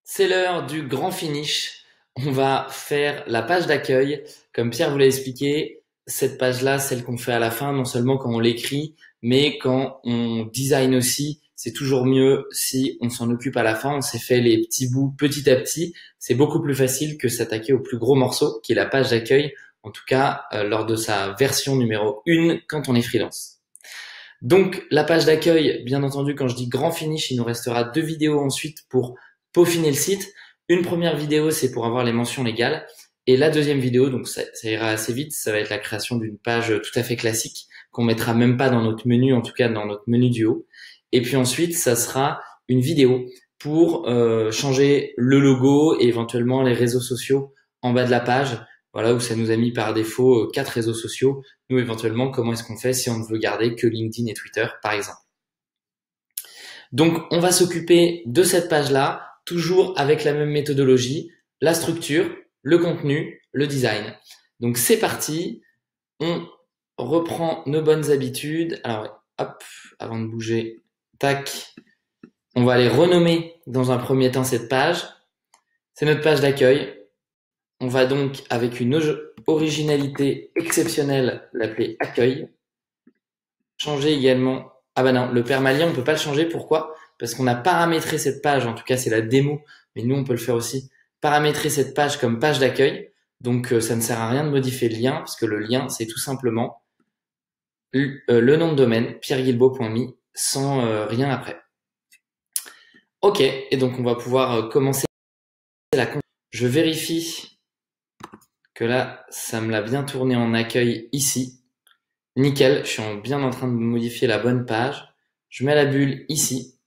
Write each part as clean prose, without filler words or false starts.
C'est l'heure du grand finish. On va faire la page d'accueil. Comme Pierre vous l'a expliqué, cette page-là, celle qu'on fait à la fin, non seulement quand on l'écrit, mais quand on design aussi, c'est toujours mieux si on s'en occupe à la fin. On s'est fait les petits bouts petit à petit. C'est beaucoup plus facile que s'attaquer au plus gros morceau, qui est la page d'accueil, en tout cas lors de sa version numéro 1 quand on est freelance. Donc la page d'accueil, bien entendu, quand je dis grand finish, il nous restera 2 vidéos ensuite pour peaufiner le site. Une première vidéo, c'est pour avoir les mentions légales. Et la deuxième vidéo, donc ça ira assez vite, ça va être la création d'une page tout à fait classique qu'on mettra même pas dans notre menu, en tout cas dans notre menu du haut. Et puis ensuite, ça sera une vidéo pour changer le logo et éventuellement les réseaux sociaux en bas de la page. Voilà, où ça nous a mis par défaut 4 réseaux sociaux. Nous, éventuellement, comment est-ce qu'on fait si on ne veut garder que LinkedIn et Twitter, par exemple. Donc, on va s'occuper de cette page-là, toujours avec la même méthodologie, la structure, le contenu, le design. Donc, c'est parti. On reprend nos bonnes habitudes. Alors, hop, avant de bouger, tac. On va aller renommer dans un premier temps cette page. C'est notre page d'accueil. On va donc, avec une originalité exceptionnelle, l'appeler accueil. Changer également. Ah bah non, le permalien, on peut pas le changer. Pourquoi? Parce qu'on a paramétré cette page, en tout cas c'est la démo, mais nous on peut le faire aussi. Paramétrer cette page comme page d'accueil. Donc ça ne sert à rien de modifier le lien, parce que le lien c'est tout simplement le nom de domaine, pierreguilbeault.me, sans rien après. Ok, et donc on va pouvoir commencer la construction. Je vérifie que là, ça me l'a bien tourné en accueil ici. Nickel, je suis bien en train de modifier la bonne page. Je mets la bulle ici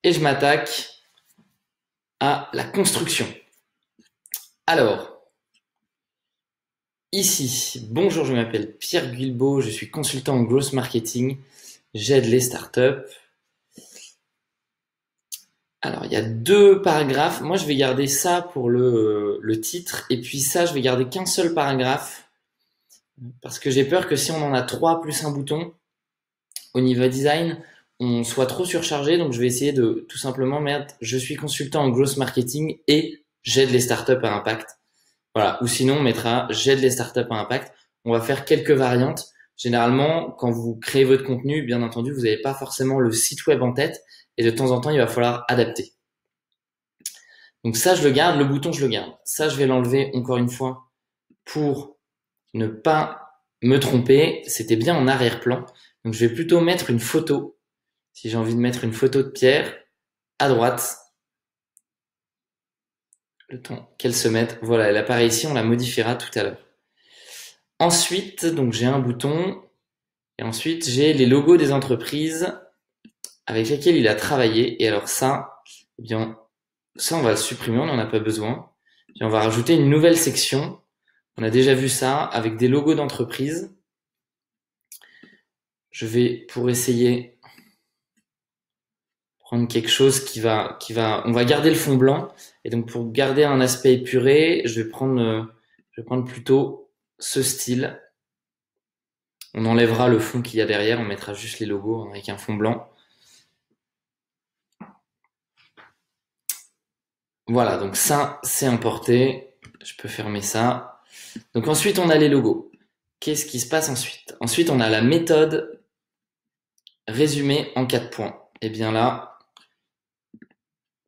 et je m'attaque à la construction. Alors, ici, bonjour, je m'appelle Pierre Guilbeault, je suis consultant en growth marketing, j'aide les startups. Alors, il y a 2 paragraphes. Moi, je vais garder ça pour le titre et puis ça, je vais garder qu'un seul paragraphe parce que j'ai peur que si on en a 3 plus un bouton, au niveau design, on soit trop surchargé. Donc, je vais essayer de tout simplement mettre « Je suis consultant en growth marketing et j'aide les startups à impact ». Voilà. Ou sinon, on mettra « J'aide les startups à impact ». On va faire quelques variantes. Généralement, quand vous créez votre contenu, bien entendu, vous n'avez pas forcément le site web en tête et de temps en temps, il va falloir adapter. Donc ça, je le garde. Le bouton, je le garde. Ça, je vais l'enlever encore une fois pour ne pas me tromper. C'était bien en arrière-plan. Donc, je vais plutôt mettre une photo. Si j'ai envie de mettre une photo de Pierre, à droite, le temps qu'elle se mette. Voilà, elle apparaît ici, on la modifiera tout à l'heure. Ensuite, donc j'ai un bouton, et ensuite j'ai les logos des entreprises avec lesquelles il a travaillé. Et alors ça, eh bien, ça on va le supprimer, on n'en a pas besoin. Puis on va rajouter une nouvelle section. On a déjà vu ça avec des logos d'entreprise. Je vais, pour essayer, prendre quelque chose on va garder le fond blanc. Et donc pour garder un aspect épuré, je vais prendre plutôt ce style. On enlèvera le fond qu'il y a derrière, on mettra juste les logos avec un fond blanc. Voilà, donc ça, c'est importé. Je peux fermer ça. Donc ensuite, on a les logos. Qu'est-ce qui se passe ensuite? Ensuite, on a la méthode résumée en 4 points. Et bien là,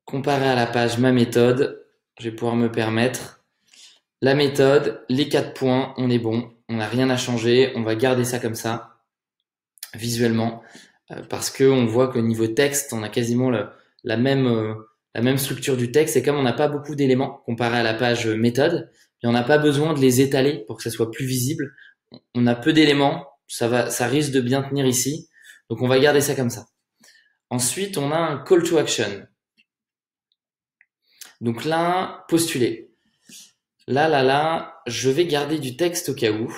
comparé à la page ma méthode, je vais pouvoir me permettre la méthode, les 4 points, on est bon. On n'a rien à changer. On va garder ça comme ça, visuellement, parce qu'on voit qu'au niveau texte, on a quasiment la même structure du texte. Et comme on n'a pas beaucoup d'éléments comparé à la page méthode, et on n'a pas besoin de les étaler pour que ça soit plus visible. On a peu d'éléments, ça risque de bien tenir ici. Donc on va garder ça comme ça. Ensuite, on a un call to action. Donc là, postuler. Là, je vais garder du texte au cas où.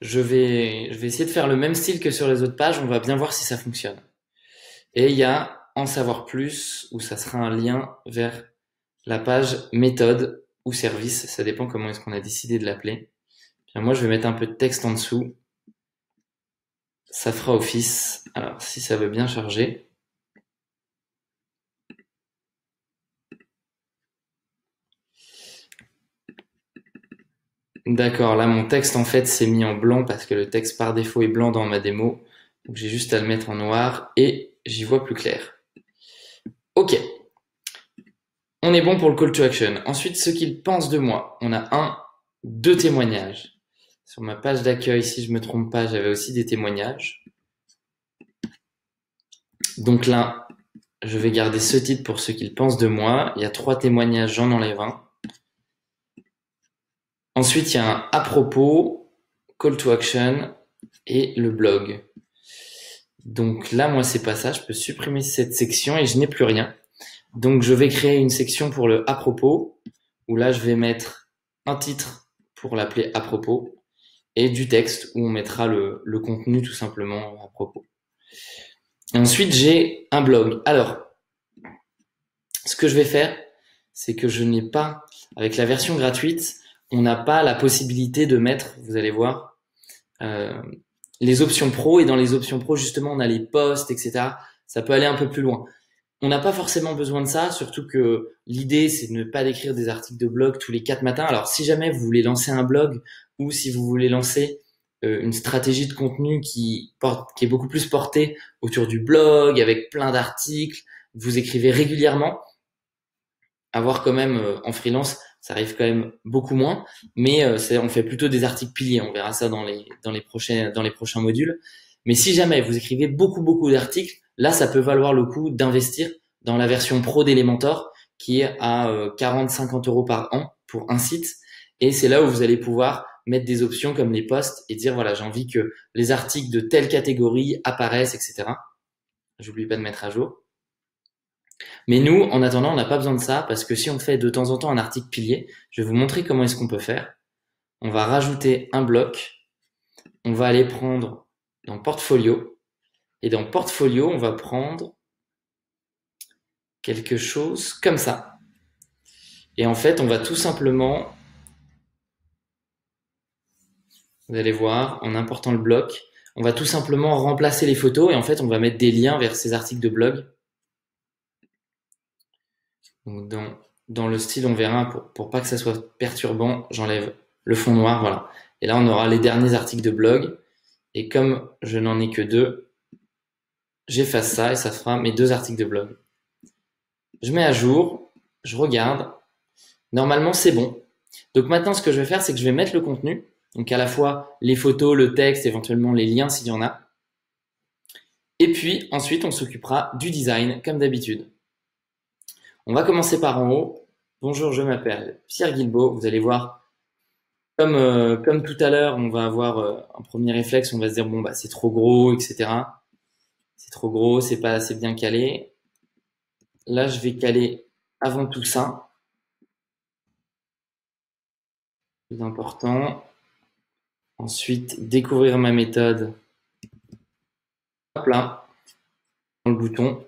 Je vais essayer de faire le même style que sur les autres pages. On va bien voir si ça fonctionne. Et il y a en savoir plus où ça sera un lien vers la page méthode ou service. Ça dépend comment est-ce qu'on a décidé de l'appeler. Moi, je vais mettre un peu de texte en dessous. ça fera office. Alors, si ça veut bien charger. D'accord, là mon texte en fait s'est mis en blanc parce que le texte par défaut est blanc dans ma démo. Donc j'ai juste à le mettre en noir et j'y vois plus clair. Ok, on est bon pour le call to action. Ensuite, ce qu'ils pensent de moi. On a deux témoignages. Sur ma page d'accueil, si je me trompe pas, j'avais aussi des témoignages. Donc là, je vais garder ce titre pour ce qu'ils pensent de moi. Il y a 3 témoignages, j'en enlève un. Ensuite, il y a un à propos, call to action et le blog. Donc là, moi, c'est pas ça. Je peux supprimer cette section et je n'ai plus rien. Donc, je vais créer une section pour le à propos, où là, je vais mettre un titre pour l'appeler à propos et du texte où on mettra le contenu tout simplement à propos. Et ensuite, j'ai un blog. Alors, ce que je vais faire, c'est que je n'ai pas, avec la version gratuite, on n'a pas la possibilité de mettre, vous allez voir, les options pro. Et dans les options pro, justement, on a les posts, etc. Ça peut aller un peu plus loin. On n'a pas forcément besoin de ça, surtout que l'idée, c'est de ne pas d'écrire des articles de blog tous les 4 matins. Alors, si jamais vous voulez lancer un blog ou si vous voulez lancer une stratégie de contenu qui est beaucoup plus portée autour du blog, avec plein d'articles, vous écrivez régulièrement, avoir quand même en freelance, ça arrive quand même beaucoup moins, mais on fait plutôt des articles piliers. On verra ça dans les prochains modules. Mais si jamais vous écrivez beaucoup d'articles, là, ça peut valoir le coup d'investir dans la version pro d'Elementor qui est à 40-50 euros par an pour un site. Et c'est là où vous allez pouvoir mettre des options comme les posts et dire, voilà, j'ai envie que les articles de telle catégorie apparaissent, etc. J'oublie pas de mettre à jour. Mais nous, en attendant, on n'a pas besoin de ça parce que si on fait de temps en temps un article pilier, je vais vous montrer comment est-ce qu'on peut faire. On va rajouter un bloc. On va aller prendre dans Portfolio. Et dans Portfolio, on va prendre quelque chose comme ça. Et en fait, on va tout simplement, vous allez voir, en important le bloc, on va tout simplement remplacer les photos et en fait, on va mettre des liens vers ces articles de blog. Donc dans le style, on verra, pour pas que ça soit perturbant, j'enlève le fond noir, voilà. Et là, on aura les derniers articles de blog. Et comme je n'en ai que 2, j'efface ça et ça fera mes 2 articles de blog. Je mets à jour, je regarde. Normalement, c'est bon. Donc maintenant, ce que je vais faire, c'est que je vais mettre le contenu. Donc à la fois les photos, le texte, éventuellement les liens s'il y en a. Et puis ensuite, on s'occupera du design comme d'habitude. On va commencer par en haut. Bonjour, je m'appelle Pierre Guilbeault. Vous allez voir, comme tout à l'heure, on va avoir un premier réflexe. On va se dire, bon, bah, c'est trop gros, etc. C'est trop gros, c'est pas assez bien calé. Là, je vais caler avant tout ça. Plus important. Ensuite, découvrir ma méthode. Hop là, dans le bouton.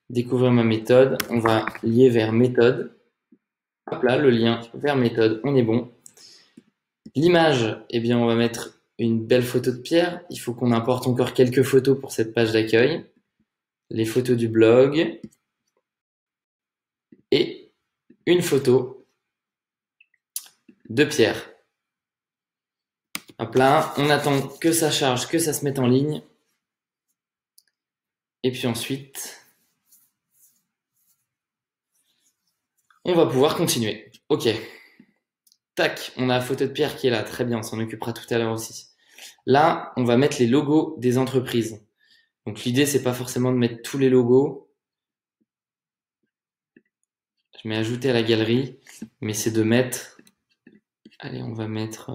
Découvrir ma méthode. On va lier vers méthode. Hop là, le lien vers méthode, on est bon. L'image, eh bien, on va mettre une belle photo de Pierre. Il faut qu'on importe encore quelques photos pour cette page d'accueil. Les photos du blog. Et une photo de Pierre. Hop là, on attend que ça charge, que ça se mette en ligne. Et puis ensuite, on va pouvoir continuer. Ok. Tac, on a la photo de Pierre qui est là. Très bien, on s'en occupera tout à l'heure aussi. Là, on va mettre les logos des entreprises. Donc l'idée, c'est pas forcément de mettre tous les logos. Je mets ajouter à la galerie, mais c'est de mettre... Allez, on va mettre...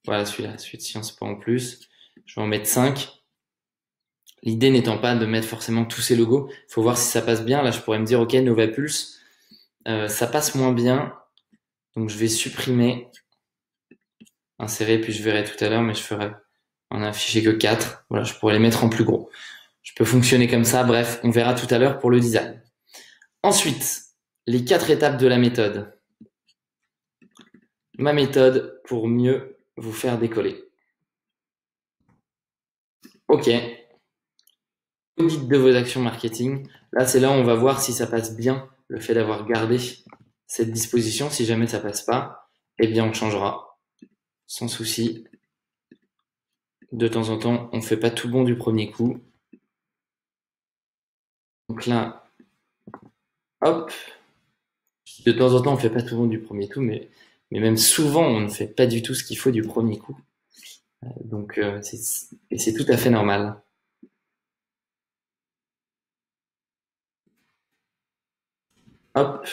Voilà, celui-là, celui de Sciences Po en plus. Je vais en mettre 5. L'idée n'étant pas de mettre forcément tous ces logos. Il faut voir si ça passe bien. Là, je pourrais me dire, ok, Novapulse, ça passe moins bien. Donc, je vais supprimer, insérer, puis je verrai tout à l'heure, mais je ferai en afficher que 4. Voilà, je pourrais les mettre en plus gros. Je peux fonctionner comme ça. Bref, on verra tout à l'heure pour le design. Ensuite, les 4 étapes de la méthode. Ma méthode pour mieux vous faire décoller. OK. Audit de vos actions marketing. Là, c'est là où on va voir si ça passe bien, le fait d'avoir gardé cette disposition. Si jamais ça passe pas, eh bien, on changera sans souci. De temps en temps, on fait pas tout bon du premier coup. Donc là, hop. De temps en temps, on fait pas tout bon du premier coup, mais même souvent, on ne fait pas du tout ce qu'il faut du premier coup. Donc, c'est tout à fait normal. Hop,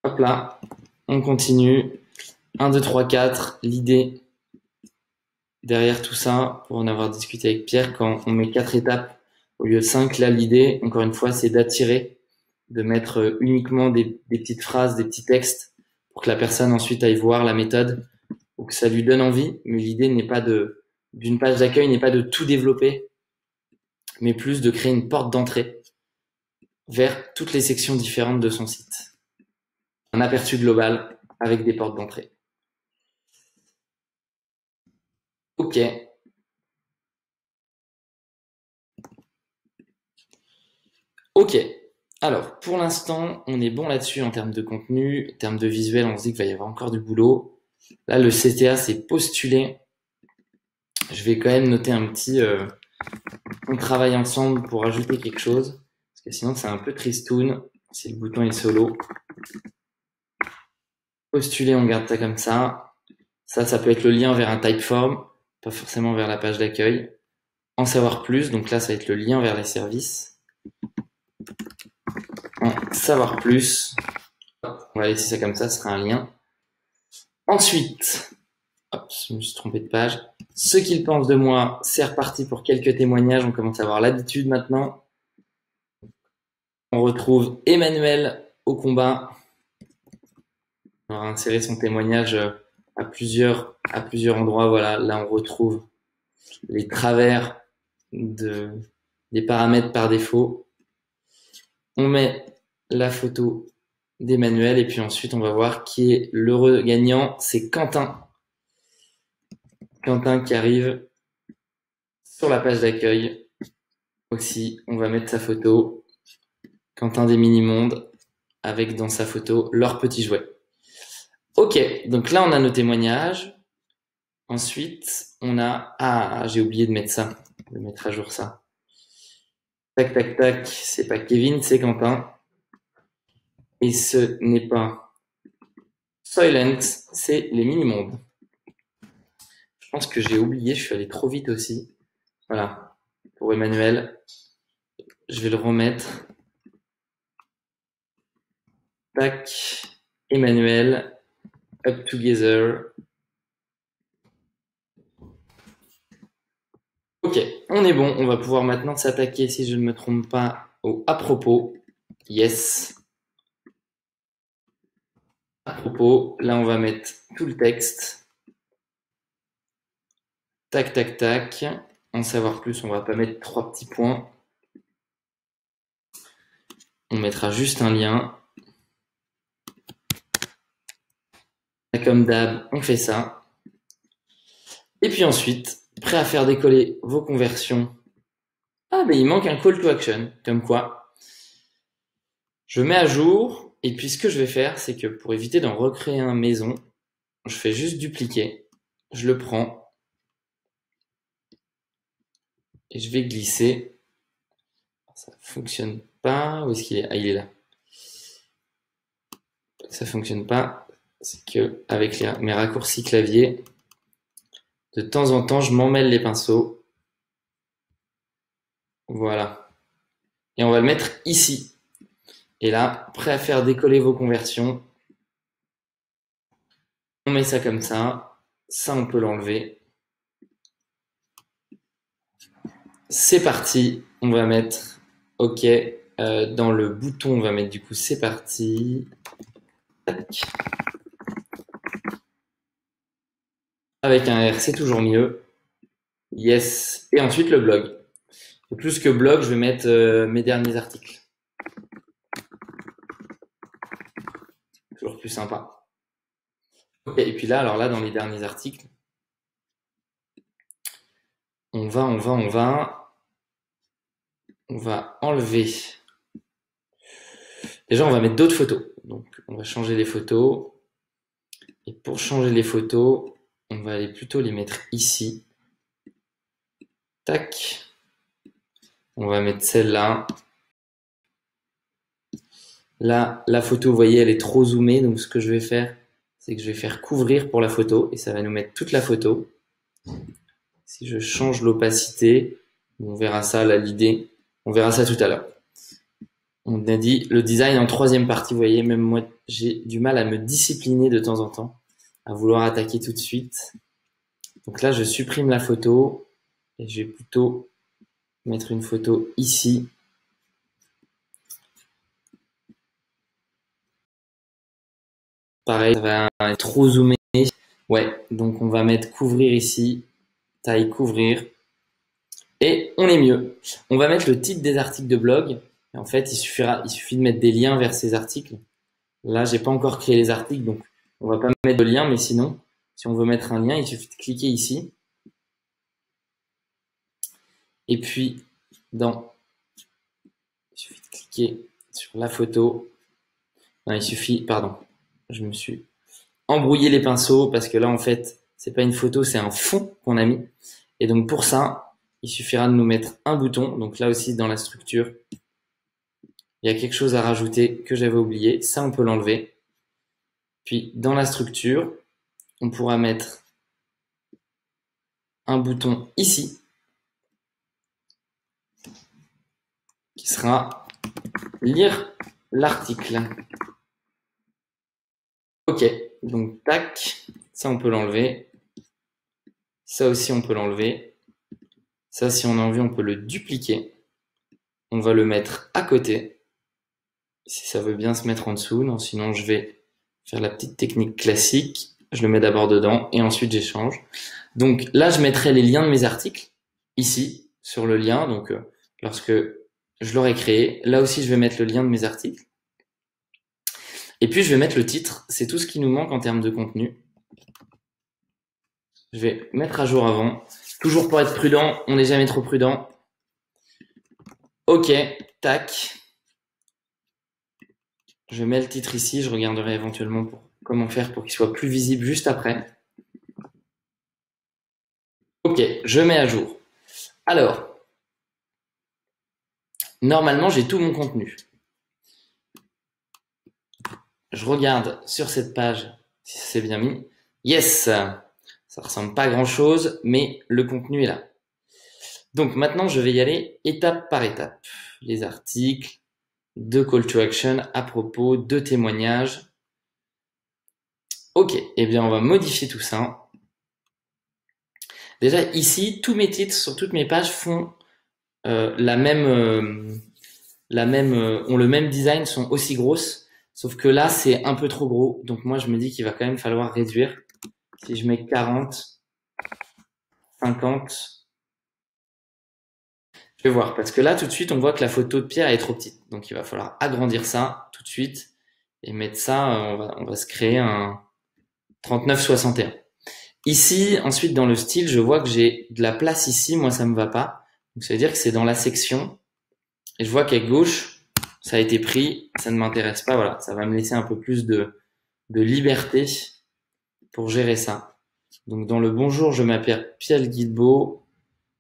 hop là, on continue. 1, 2, 3, 4. L'idée derrière tout ça, pour en avoir discuté avec Pierre, quand on met 4 étapes au lieu de 5, là, l'idée, encore une fois, c'est d'attirer, de mettre uniquement des petites phrases, des petits textes, pour que la personne ensuite aille voir la méthode, ou que ça lui donne envie. Mais l'idée n'est pas d'une page d'accueil n'est pas de tout développer, mais plus de créer une porte d'entrée vers toutes les sections différentes de son site. Un aperçu global avec des portes d'entrée. OK. OK. Alors, pour l'instant, on est bon là-dessus en termes de contenu, en termes de visuel, on se dit qu'il va y avoir encore du boulot. Là, le CTA, c'est postulé. Je vais quand même noter un petit on travaille ensemble pour ajouter quelque chose, parce que sinon, c'est un peu tristoun si le bouton est solo. Postuler, on garde ça comme ça. Ça peut être le lien vers un Typeform, pas forcément vers la page d'accueil. En savoir plus, donc là, ça va être le lien vers les services. En savoir plus, on va laisser ça comme ça, ce sera un lien. Ensuite, hop, je me suis trompé de page. Ce qu'ils pensent de moi, c'est reparti pour quelques témoignages. On commence à avoir l'habitude maintenant. On retrouve Emmanuel au combat. On va insérer son témoignage à plusieurs endroits. Voilà, là on retrouve les travers des paramètres par défaut. On met la photo d'Emmanuel et puis ensuite on va voir qui est l'heureux gagnant. C'est Quentin. Quentin qui arrive sur la page d'accueil. Aussi, on va mettre sa photo. Quentin des Mini-Mondes avec dans sa photo leur petit jouet. Ok, donc là on a nos témoignages. Ensuite, on a... Ah, j'ai oublié de mettre ça, de mettre à jour ça. Tac, tac, tac, c'est pas Kevin, c'est Quentin. Et ce n'est pas Silence, c'est les mini-mondes. Je pense que j'ai oublié, je suis allé trop vite aussi. Voilà, pour Emmanuel, je vais le remettre. Tac, Emmanuel, Up Together. Ok, on est bon, on va pouvoir maintenant s'attaquer, si je ne me trompe pas, au à propos. Yes. À propos, là on va mettre tout le texte. Tac, tac, tac. En savoir plus, on va pas mettre 3 petits points. On mettra juste un lien. Et comme d'hab, on fait ça. Et puis ensuite, prêt à faire décoller vos conversions. Ah, ben il manque un call to action. Comme quoi, je mets à jour. Et puis ce que je vais faire, c'est que pour éviter d'en recréer un maison, je fais juste dupliquer. Je le prends. Et je vais glisser. Ça fonctionne pas. Où est-ce qu'il est? Ah, il est là. Ça fonctionne pas. C'est que avec mes raccourcis clavier, de temps en temps, je m'emmêle les pinceaux. Voilà. Et on va le mettre ici. Et là, prêt à faire décoller vos conversions. On met ça comme ça. Ça, on peut l'enlever. C'est parti. On va mettre OK. Dans le bouton, on va mettre du coup c'est parti. Tac. Avec un R, c'est toujours mieux. Yes. Et ensuite le blog. Et plus que blog, je vais mettre mes derniers articles. Toujours plus sympa. Okay. Et puis là, alors là, dans les derniers articles, On va enlever. Déjà, on va mettre d'autres photos. Donc, on va changer les photos. Et pour changer les photos, on va aller plutôt les mettre ici. Tac. On va mettre celle-là. Là, la photo, vous voyez, elle est trop zoomée. Donc, ce que je vais faire, c'est que je vais faire couvrir pour la photo. Et ça va nous mettre toute la photo. Si je change l'opacité, on verra ça, là, l'idée. On verra ça tout à l'heure. On a dit le design en troisième partie. Vous voyez, même moi, j'ai du mal à me discipliner de temps en temps, à vouloir attaquer tout de suite. Donc là, je supprime la photo et je vais plutôt mettre une photo ici. Pareil, ça va être trop zoomé. Ouais, donc on va mettre couvrir ici, taille couvrir. Et on est mieux. On va mettre le titre des articles de blog. Et en fait, il suffit de mettre des liens vers ces articles. Là, j'ai pas encore créé les articles, donc on va pas mettre de lien, mais sinon, si on veut mettre un lien, il suffit de cliquer ici. Et puis, il suffit de cliquer sur la photo. Non, il suffit, pardon, je me suis embrouillé les pinceaux parce que là, en fait, c'est pas une photo, c'est un fond qu'on a mis. Et donc, pour ça, il suffira de nous mettre un bouton. Donc là aussi, dans la structure, il y a quelque chose à rajouter que j'avais oublié. Ça, on peut l'enlever. Puis, dans la structure, on pourra mettre un bouton ici qui sera lire l'article. Ok, donc tac, ça on peut l'enlever. Ça aussi on peut l'enlever. Ça, si on a envie, on peut le dupliquer. On va le mettre à côté. Si ça veut bien se mettre en dessous. Non, sinon je vais faire la petite technique classique. Je le mets d'abord dedans et ensuite j'échange. Donc là, je mettrai les liens de mes articles ici sur le lien. Donc lorsque je l'aurai créé, là aussi je vais mettre le lien de mes articles. Et puis je vais mettre le titre. C'est tout ce qui nous manque en termes de contenu. Je vais mettre à jour avant. Toujours pour être prudent, on n'est jamais trop prudent. Ok, tac. Je mets le titre ici. Je regarderai éventuellement comment faire pour qu'il soit plus visible juste après. Ok, je mets à jour. Alors, normalement, j'ai tout mon contenu. Je regarde sur cette page si c'est bien mis. Yes, ça ressemble pas à grand chose, mais le contenu est là. Donc maintenant, je vais y aller étape par étape. Les articles, 2 call to action à propos, 2 témoignages. Ok, eh bien on va modifier tout ça. Déjà ici, tous mes titres sur toutes mes pages font ont le même design, sont aussi grosses. Sauf que là, c'est un peu trop gros. Donc moi, je me dis qu'il va quand même falloir réduire. Si je mets 40, 50, je vais voir. Parce que là, tout de suite, on voit que la photo de Pierre est trop petite. Donc il va falloir agrandir ça tout de suite et mettre ça, on va se créer un 39-61. Ici, ensuite, dans le style, je vois que j'ai de la place ici. Moi, ça me va pas. Donc ça veut dire que c'est dans la section. Et je vois qu'à gauche, ça a été pris. Ça ne m'intéresse pas. Voilà, ça va me laisser un peu plus de liberté pour gérer ça. Donc dans le bonjour, je m'appelle Pierre Guilbeault.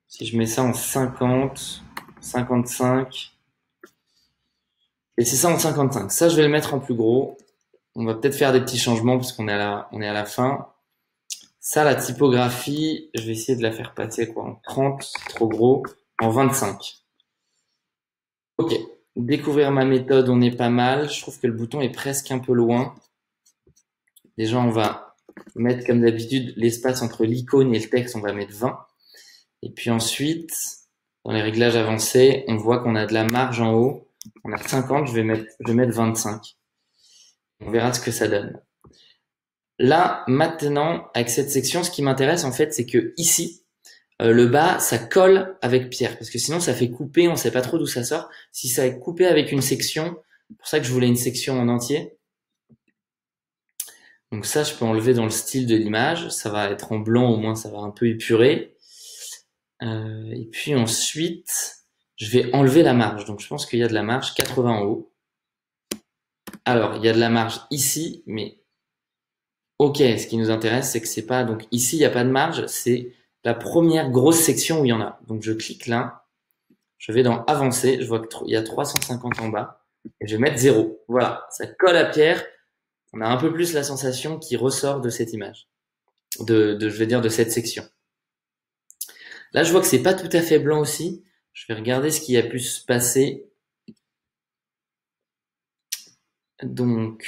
Si je mets ça en 50, 55, et c'est ça en 55. Ça, je vais le mettre en plus gros. On va peut-être faire des petits changements parce qu'on est à la fin. Ça, la typographie, je vais essayer de la faire passer quoi, en 30, c'est trop gros, en 25. Ok, découvrir ma méthode, on est pas mal. Je trouve que le bouton est presque un peu loin. Déjà, on va mettre comme d'habitude l'espace entre l'icône et le texte, on va mettre 20. Et puis ensuite, dans les réglages avancés, on voit qu'on a de la marge en haut. On a 50, je vais mettre 25. On verra ce que ça donne. Là, maintenant, avec cette section, ce qui m'intéresse en fait, c'est que ici, le bas, ça colle avec Pierre. Parce que sinon, ça fait couper, on sait pas trop d'où ça sort. Si ça est coupé avec une section, c'est pour ça que je voulais une section en entier. Donc ça, je peux enlever dans le style de l'image. Ça va être en blanc, au moins ça va un peu épurer. Et puis ensuite, je vais enlever la marge. Donc je pense qu'il y a de la marge 80 en haut. Alors, il y a de la marge ici, mais ok, ce qui nous intéresse, c'est que c'est pas... Donc ici, il n'y a pas de marge, c'est la première grosse section où il y en a. Donc je clique là, je vais dans Avancer, je vois qu'il y a 350 en bas, et je vais mettre 0. Voilà, ça colle à pierre. On a un peu plus la sensation qui ressort de cette image, je vais dire de cette section. Là, je vois que c'est pas tout à fait blanc aussi. Je vais regarder ce qui a pu se passer. Donc,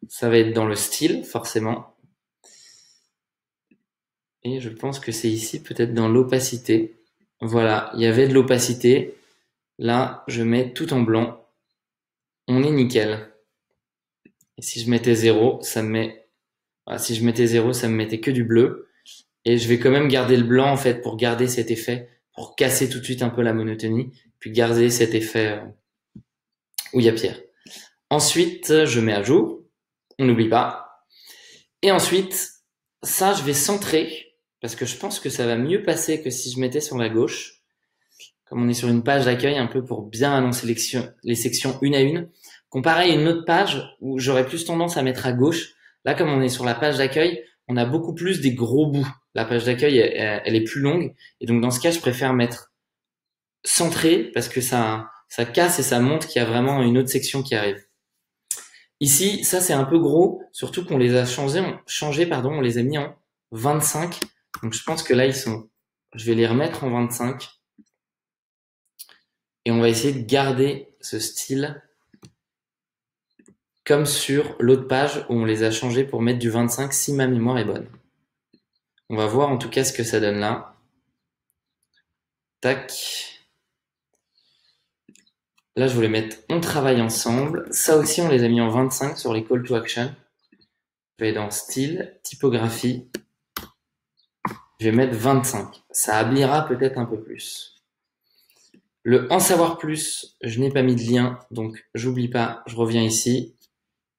ça va être dans le style, forcément. Et je pense que c'est ici, peut-être dans l'opacité. Voilà, il y avait de l'opacité. Là, je mets tout en blanc. On est nickel. Et si je mettais 0, ça me met... Voilà, si je mettais 0, ça me mettait que du bleu. Et je vais quand même garder le blanc, en fait, pour garder cet effet, pour casser tout de suite un peu la monotonie, puis garder cet effet où il y a pierre. Ensuite, je mets à jour. On n'oublie pas. Et ensuite, ça, je vais centrer, parce que je pense que ça va mieux passer que si je mettais sur la gauche. Comme on est sur une page d'accueil, un peu pour bien annoncer les sections une à une. Comparé à une autre page où j'aurais plus tendance à mettre à gauche. Là, comme on est sur la page d'accueil, on a beaucoup plus des gros bouts. La page d'accueil, elle est plus longue. Et donc, dans ce cas, je préfère mettre centré parce que ça casse et ça montre qu'il y a vraiment une autre section qui arrive. Ici, ça, c'est un peu gros, surtout qu'on les a changés, on les a mis en 25. Donc, je pense que là, je vais les remettre en 25. Et on va essayer de garder ce style comme sur l'autre page où on les a changés pour mettre du 25 si ma mémoire est bonne. On va voir en tout cas ce que ça donne là. Tac. Là, je voulais mettre on travaille ensemble. Ça aussi, on les a mis en 25 sur les call to action. Je vais dans style, typographie. Je vais mettre 25. Ça habillera peut-être un peu plus. Le en savoir plus, je n'ai pas mis de lien, donc j'oublie pas, je reviens ici.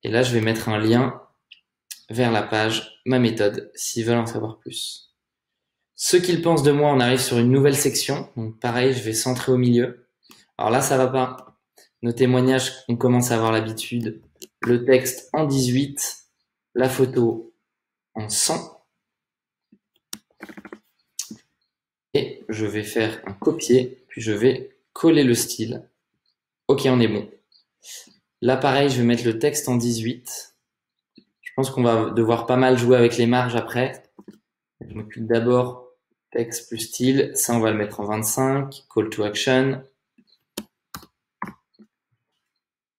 Et là, je vais mettre un lien vers la page, ma méthode, s'ils veulent en savoir plus. Ce qu'ils pensent de moi, on arrive sur une nouvelle section. Donc pareil, je vais centrer au milieu. Alors là, ça va pas. Nos témoignages, on commence à avoir l'habitude. Le texte en 18, la photo en 100. Et je vais faire un copier, puis je vais coller le style. Ok, on est bon. Là, pareil, je vais mettre le texte en 18. Je pense qu'on va devoir pas mal jouer avec les marges après. Je m'occupe d'abord texte plus style. Ça, on va le mettre en 25. Call to action.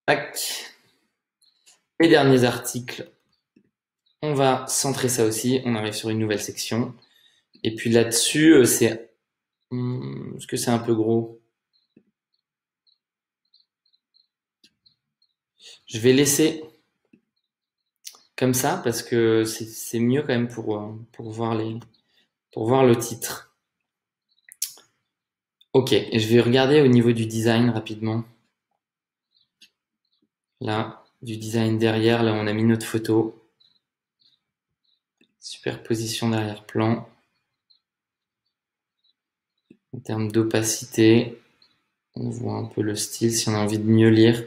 Tac. Les derniers articles. On va centrer ça aussi. On arrive sur une nouvelle section. Et puis là-dessus, est-ce que c'est un peu gros? Je vais laisser comme ça parce que c'est mieux quand même pour voir le titre. Ok, et je vais regarder au niveau du design rapidement. Là, du design derrière, là on a mis notre photo. Superposition d'arrière-plan. En termes d'opacité, on voit un peu le style si on a envie de mieux lire.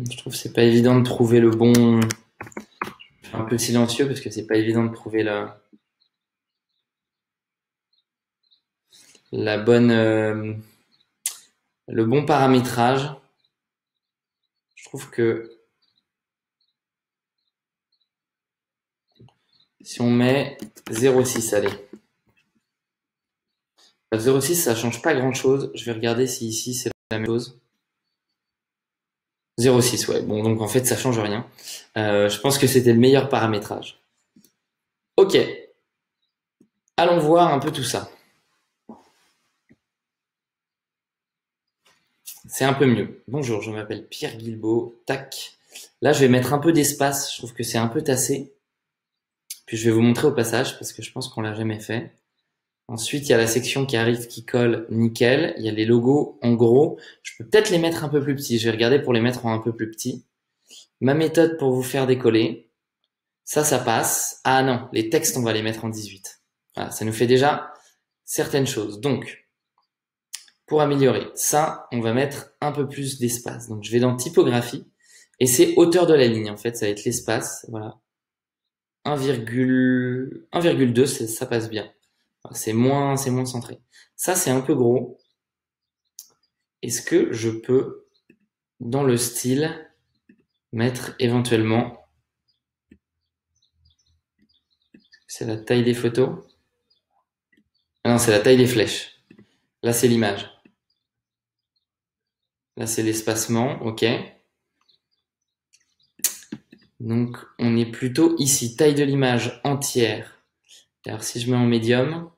Je trouve que c'est pas évident de trouver le bon... Je suis un peu silencieux parce que c'est pas évident de trouver la bonne... le bon paramétrage. Je trouve que si on met 0,6, allez. 0,6, ça change pas grand chose. Je vais regarder si ici c'est la même chose. 0,6, ouais. Bon, donc en fait, ça change rien. Je pense que c'était le meilleur paramétrage. Ok. Allons voir un peu tout ça. C'est un peu mieux. Bonjour, je m'appelle Pierre Guilbeault. Tac. Là, je vais mettre un peu d'espace. Je trouve que c'est un peu tassé. Puis je vais vous montrer au passage parce que je pense qu'on l'a jamais fait. Ensuite, il y a la section qui arrive qui colle nickel. Il y a les logos en gros. Je peux peut-être les mettre un peu plus petits. Je vais regarder pour les mettre en un peu plus petits. Ma méthode pour vous faire décoller. Ça passe. Ah non, les textes, on va les mettre en 18. Voilà, ça nous fait déjà certaines choses. Donc, pour améliorer ça, on va mettre un peu plus d'espace. Donc, je vais dans typographie et c'est hauteur de la ligne. En fait, ça va être l'espace. Voilà. 1,2, ça passe bien. C'est moins centré. Ça, c'est un peu gros. Est-ce que je peux, dans le style, mettre éventuellement, c'est la taille des photos? Ah non, c'est la taille des flèches. Là, c'est l'image. Là, c'est l'espacement, ok. Donc, on est plutôt ici, taille de l'image entière. Alors, si je mets en médium,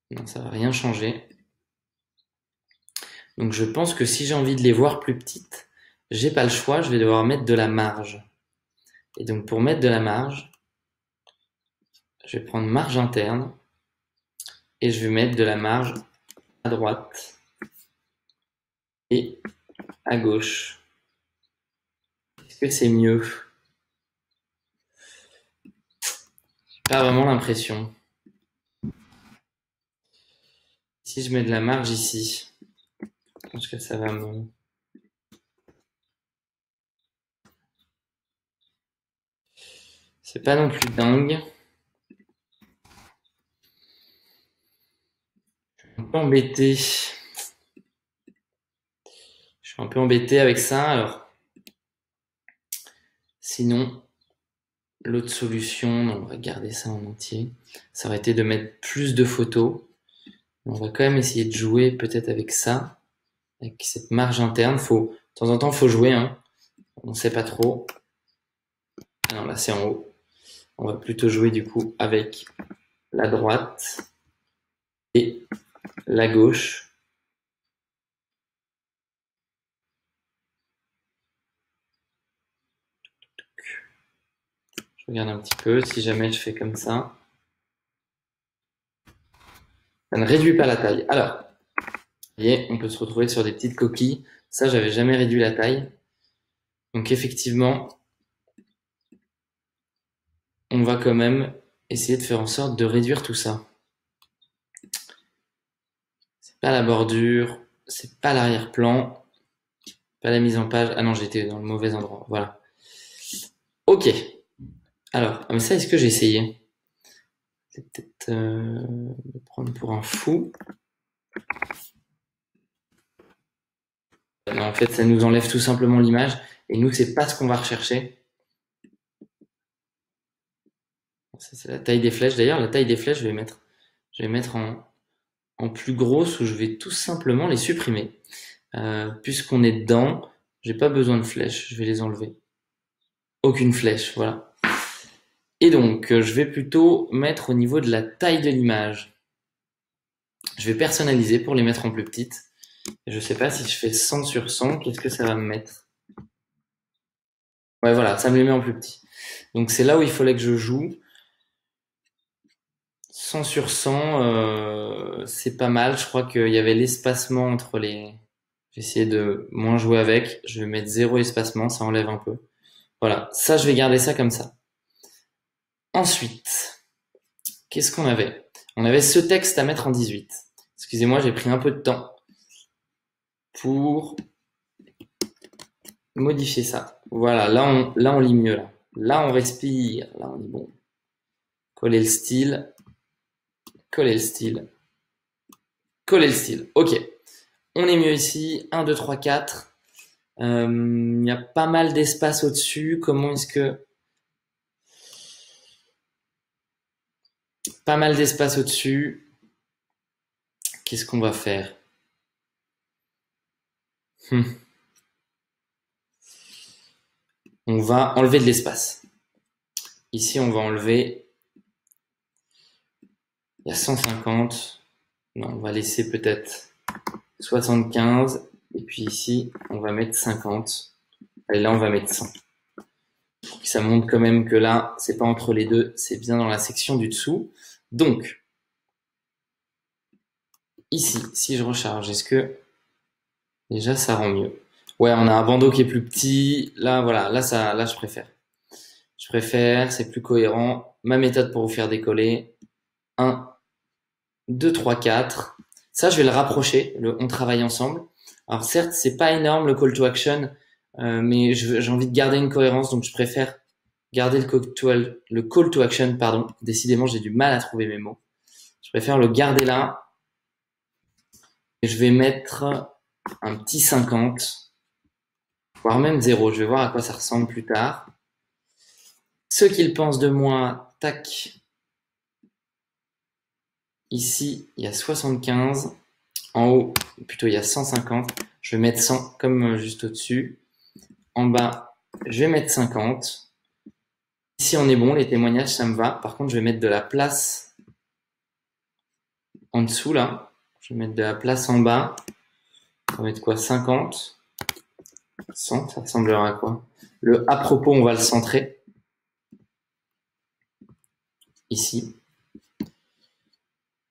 non, ça va rien changer. Donc, je pense que si j'ai envie de les voir plus petites, j'ai pas le choix, je vais devoir mettre de la marge. Et donc, pour mettre de la marge, je vais prendre marge interne et je vais mettre de la marge à droite et à gauche. Est-ce que c'est mieux? J'ai pas vraiment l'impression. Si je mets de la marge ici, je pense que ça va me... C'est pas non plus dingue. Je suis un peu embêté. Je suis un peu embêté avec ça. Alors, sinon, l'autre solution, on va garder ça en entier. Ça aurait été de mettre plus de photos. On va quand même essayer de jouer peut-être avec ça, avec cette marge interne. De temps en temps, faut jouer, hein. On sait pas trop. Ah non, là, c'est en haut. On va plutôt jouer du coup avec la droite et la gauche. Je regarde un petit peu si jamais je fais comme ça. Ça ne réduit pas la taille. Alors, vous voyez, on peut se retrouver sur des petites coquilles. Ça, j'avais jamais réduit la taille. Donc effectivement, on va quand même essayer de faire en sorte de réduire tout ça. C'est pas la bordure, c'est pas l'arrière-plan, pas la mise en page. Ah non, j'étais dans le mauvais endroit. Voilà. Ok. Alors, mais ça, est-ce que j'ai essayé? C'est peut-être me prendre pour un fou. Non, en fait, ça nous enlève tout simplement l'image. Et nous, c'est pas ce qu'on va rechercher. Ça, c'est la taille des flèches. D'ailleurs, la taille des flèches, je vais mettre en plus grosse où je vais tout simplement les supprimer. Puisqu'on est dedans, j'ai pas besoin de flèches. Je vais les enlever. Aucune flèche, voilà. Et donc, je vais plutôt mettre au niveau de la taille de l'image. Je vais personnaliser pour les mettre en plus petites. Je sais pas si je fais 100 sur 100, qu'est-ce que ça va me mettre? Ouais, voilà, ça me les met en plus petit. Donc c'est là où il fallait que je joue. 100 sur 100, c'est pas mal. Je crois qu'il y avait l'espacement entre les... J'ai essayé de moins jouer avec. Je vais mettre 0 espacement, ça enlève un peu. Voilà, ça je vais garder ça comme ça. Ensuite, qu'est-ce qu'on avait? On avait ce texte à mettre en 18. Excusez-moi, j'ai pris un peu de temps pour modifier ça. Voilà, là on lit mieux. Là on respire. Là on dit bon. Coller le style. Coller le style. Coller le style. Ok. On est mieux ici. 1, 2, 3, 4. Il y a pas mal d'espace au-dessus. Comment est-ce que... Pas mal d'espace au-dessus. Qu'est-ce qu'on va faire? On va enlever de l'espace. Ici, on va enlever... Il y a 150. Non, on va laisser peut-être 75. Et puis ici, on va mettre 50. Et là, on va mettre 100. Ça montre quand même que là, c'est pas entre les deux, c'est bien dans la section du dessous. Donc, ici, si je recharge, est-ce que déjà ça rend mieux? Ouais, on a un bandeau qui est plus petit. Là, voilà, là je préfère. Je préfère, c'est plus cohérent. Ma méthode pour vous faire décoller. 1, 2, 3, 4. Ça, je vais le rapprocher. On travaille ensemble. Alors certes, c'est pas énorme le call to action, mais j'ai envie de garder une cohérence, donc je préfère garder le call to action, pardon. Décidément, j'ai du mal à trouver mes mots. Je préfère le garder là. Et je vais mettre un petit 50, voire même 0. Je vais voir à quoi ça ressemble plus tard. Ce qu'ils pensent de moi, tac. Ici, il y a 75. En haut, plutôt, il y a 150. Je vais mettre 100 comme juste au-dessus. En bas, je vais mettre 50. Ici, on est bon. Les témoignages, ça me va. Par contre, je vais mettre de la place en dessous, là. Je vais mettre de la place en bas. On va mettre quoi? 50. 100, ça ressemblera à quoi? Le à propos, on va le centrer. Ici.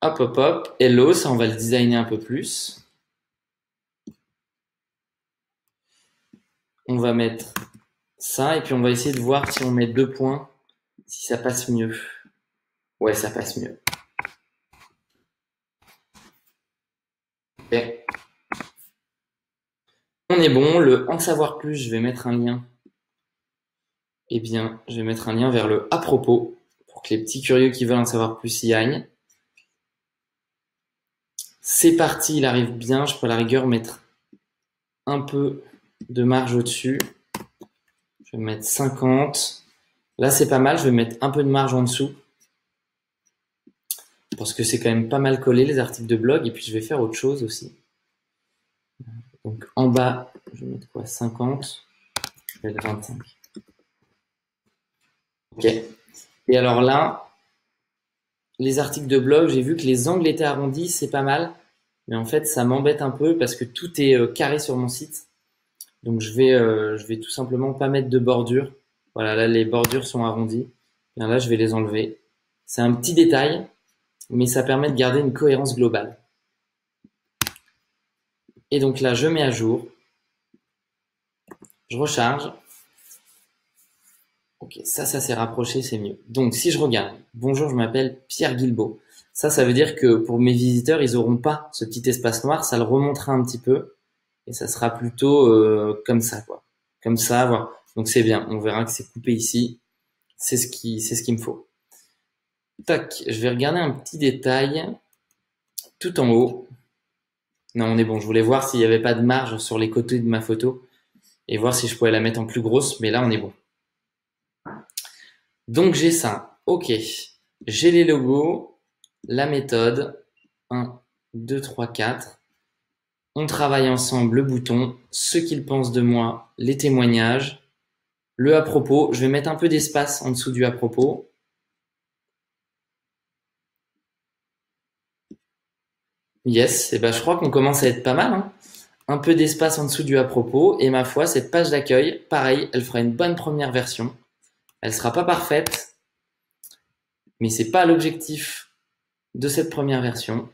Hop, hop, hop. Hello, ça, on va le designer un peu plus. On va mettre ça et puis on va essayer de voir si on met 2 points, si ça passe mieux. Ouais, ça passe mieux. Okay. On est bon. Le en savoir plus, je vais mettre un lien. Eh bien, je vais mettre un lien vers le à propos pour que les petits curieux qui veulent en savoir plus y aillent. C'est parti, il arrive bien. Je peux à la rigueur mettre un peu de marge au-dessus. Je vais mettre 50. Là, c'est pas mal. Je vais mettre un peu de marge en dessous. Parce que c'est quand même pas mal collé, les articles de blog. Et puis, je vais faire autre chose aussi. Donc, en bas, je vais mettre quoi? 50. Je vais mettre 25. Ok. Et alors là, les articles de blog, j'ai vu que les angles étaient arrondis. C'est pas mal. Mais en fait, ça m'embête un peu parce que tout est carré sur mon site. Donc, je vais tout simplement pas mettre de bordure. Voilà, là, les bordures sont arrondies. Et là, je vais les enlever. C'est un petit détail, mais ça permet de garder une cohérence globale. Et donc là, je mets à jour. Je recharge. Ok, ça s'est rapproché, c'est mieux. Donc, si je regarde, bonjour, je m'appelle Pierre Guilbault. Ça veut dire que pour mes visiteurs, ils n'auront pas ce petit espace noir. Ça le remontera un petit peu. Et ça sera plutôt comme ça, quoi. Comme ça, voilà. Donc, c'est bien. On verra que c'est coupé ici. C'est ce qu'il me faut. Tac, je vais regarder un petit détail tout en haut. Non, on est bon. Je voulais voir s'il n'y avait pas de marge sur les côtés de ma photo et voir si je pouvais la mettre en plus grosse, mais là, on est bon. Donc, j'ai ça. Ok. J'ai les logos, la méthode. 1, 2, 3, 4. On travaille ensemble le bouton, ce qu'ils pensent de moi, les témoignages, le à propos. Je vais mettre un peu d'espace en dessous du à propos. Yes, et ben je crois qu'on commence à être pas mal, hein. Un peu d'espace en dessous du à propos. Et ma foi, cette page d'accueil, pareil, elle fera une bonne première version. Elle sera pas parfaite, mais c'est pas l'objectif de cette première version.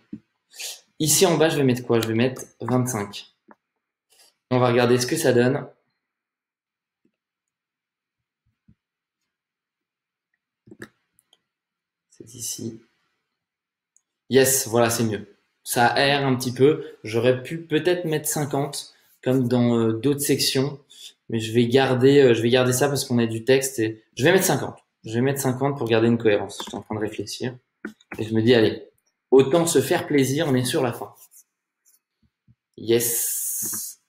Ici en bas, je vais mettre quoi? Je vais mettre 25. On va regarder ce que ça donne. C'est ici. Yes, voilà, c'est mieux. Ça aère un petit peu. J'aurais pu peut-être mettre 50 comme dans d'autres sections, mais je vais garder ça parce qu'on a du texte et je vais mettre 50. Je vais mettre 50 pour garder une cohérence. Je suis en train de réfléchir et je me dis allez, autant se faire plaisir, on est sur la fin. Yes.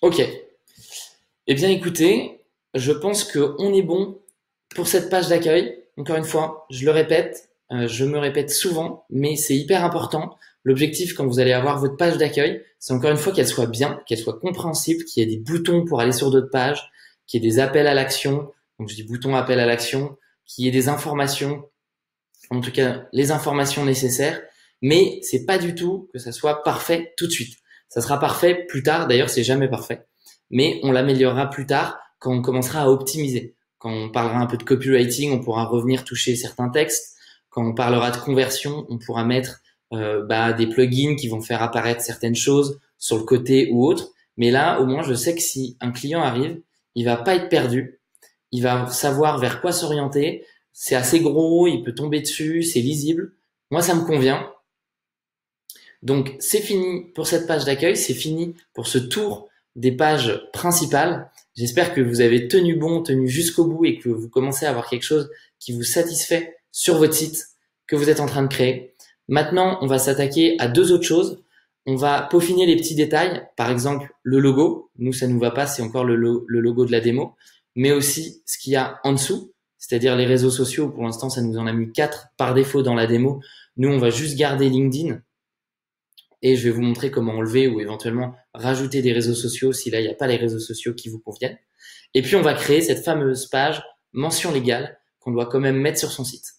Ok. Eh bien écoutez, je pense que on est bon pour cette page d'accueil. Encore une fois, je le répète, je me répète souvent, mais c'est hyper important. L'objectif quand vous allez avoir votre page d'accueil, c'est encore une fois qu'elle soit bien, qu'elle soit compréhensible, qu'il y ait des boutons pour aller sur d'autres pages, qu'il y ait des appels à l'action. Donc je dis bouton appel à l'action, qu'il y ait des informations, en tout cas les informations nécessaires, mais c'est pas du tout que ça soit parfait tout de suite. Ça sera parfait plus tard, d'ailleurs c'est jamais parfait, mais on l'améliorera plus tard quand on commencera à optimiser. Quand on parlera un peu de copywriting, on pourra revenir toucher certains textes. Quand on parlera de conversion, on pourra mettre des plugins qui vont faire apparaître certaines choses sur le côté ou autre. Mais là, au moins, je sais que si un client arrive, il va pas être perdu. il va savoir vers quoi s'orienter. C'est assez gros, il peut tomber dessus, c'est lisible. Moi, ça me convient. Donc, c'est fini pour cette page d'accueil, c'est fini pour ce tour des pages principales. J'espère que vous avez tenu bon, tenu jusqu'au bout et que vous commencez à avoir quelque chose qui vous satisfait sur votre site que vous êtes en train de créer. Maintenant, on va s'attaquer à deux autres choses. On va peaufiner les petits détails, par exemple le logo. Nous, ça nous va pas, c'est encore le logo de la démo, mais aussi ce qu'il y a en dessous, c'est-à-dire les réseaux sociaux. Pour l'instant, ça nous en a mis 4 par défaut dans la démo. Nous, on va juste garder LinkedIn et je vais vous montrer comment enlever ou éventuellement rajouter des réseaux sociaux si là, il n'y a pas les réseaux sociaux qui vous conviennent. Et puis, on va créer cette fameuse page mention légale qu'on doit quand même mettre sur son site.